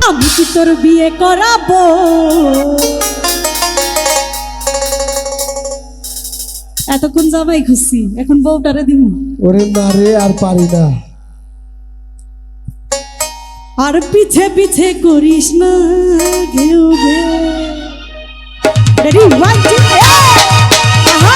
আমি কি তোর বিয়ে করাবো? এতক্ষণ জামাই খুশি, এখন বউটারে দিব। ওরে না রে, আর পারি না। আর পিছে পিছে করিস না ঘেউ ঘেউ। Ready, 1, 2, আহা।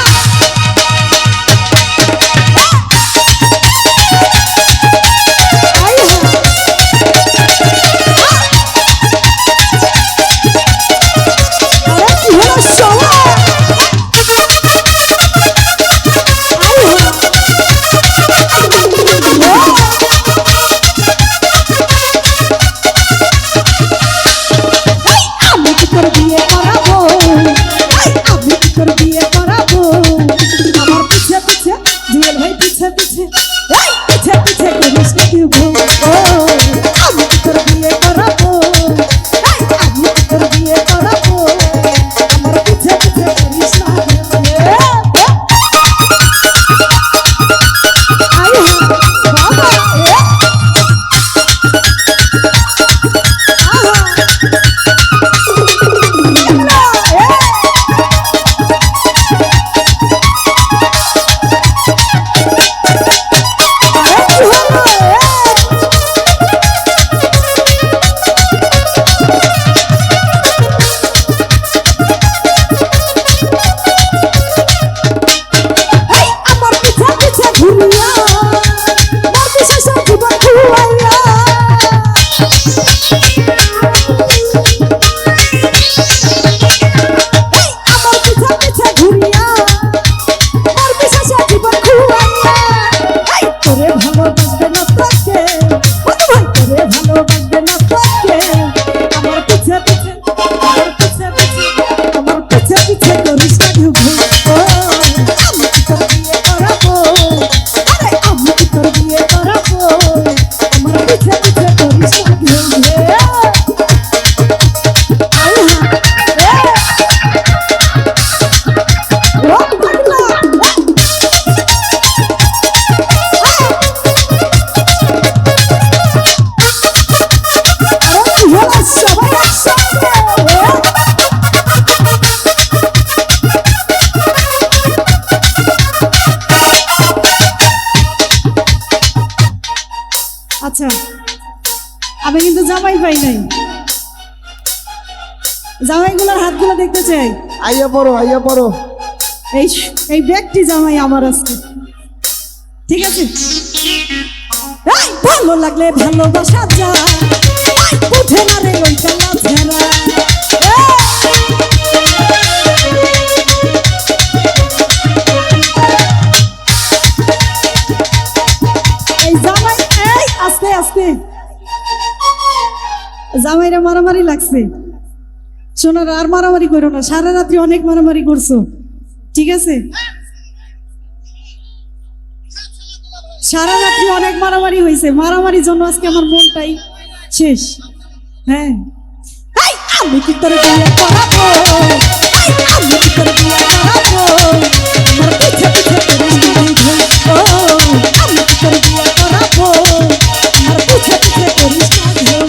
আচ্ছা, আমি কিন্তু জামাই পাই নাই। জামাইগুলোর হাতগুলো দেখতে চাই। আইয়া পড়ো, আইয়া পড়ো। এই ব্যক্তি জামাই আমার আছে, ঠিক আছে? ভালো লাগলে ভালোবাসা যায়, উঠে না রে ওই কালা ছেঁড়া। আস্তে আস্তে জামাইরা মারামারি লাগছে। শোনার আর মারামারি করো না, সারা রাত্রি অনেক মারামারি করছো, ঠিক আছে? সারা রাত্রি অনেক মারামারি হয়েছে, মারামারির জন্য আজকে আমার মনটাই শেষ। হ্যাঁ, আমি কি তোর বিয়ে করাবো? আমি কি তোর বিয়ে করাবো? আমার পিছে পিছে করিস না ঘেউ। আমি কি তোর বিয়ে করাবো? আমার পিছে পিছে করিস না ঘেউ।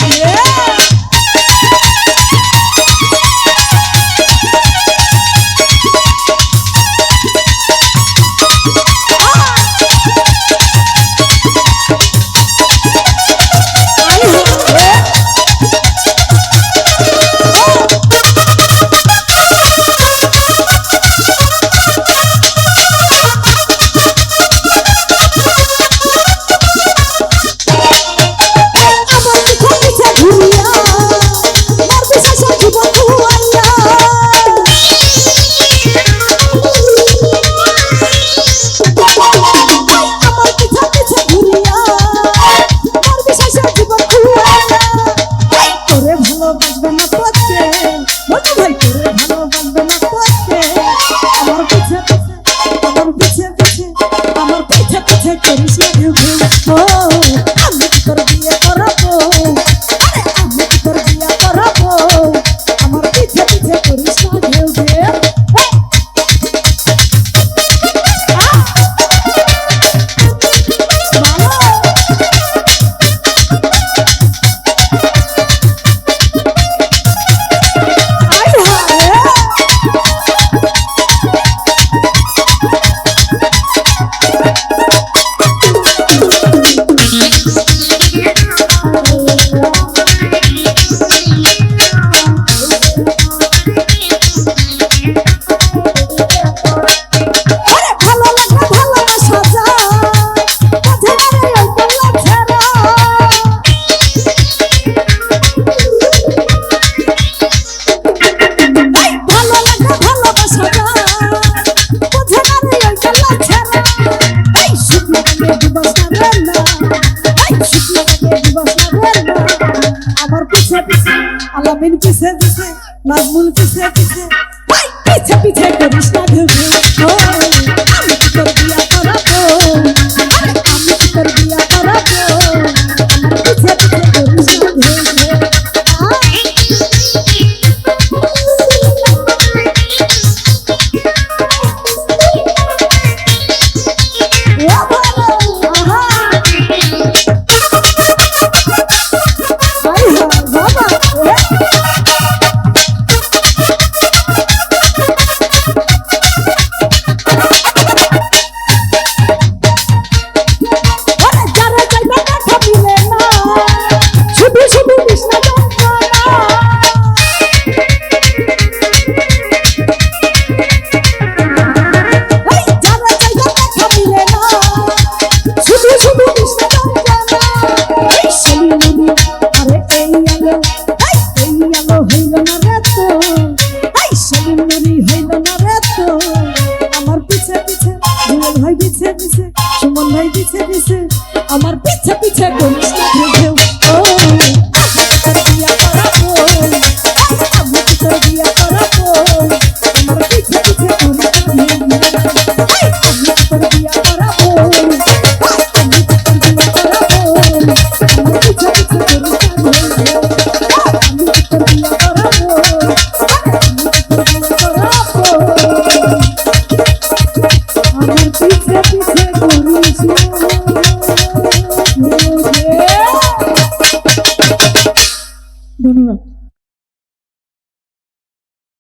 না রে না এই শুকনো থাকে দিবস না রে না আমার পিছে পিছে আলামিন পিছে পিছে নাজমুল পিছে পিছে এই পিছে পিছে করিস না ঘুঘু আমি কি তোর বিয়া করাবো আমি কি তোর বিয়া করাবো আমার পিছে পিছে করিস না ঘুঘু আমার পিছে পিছে করিস না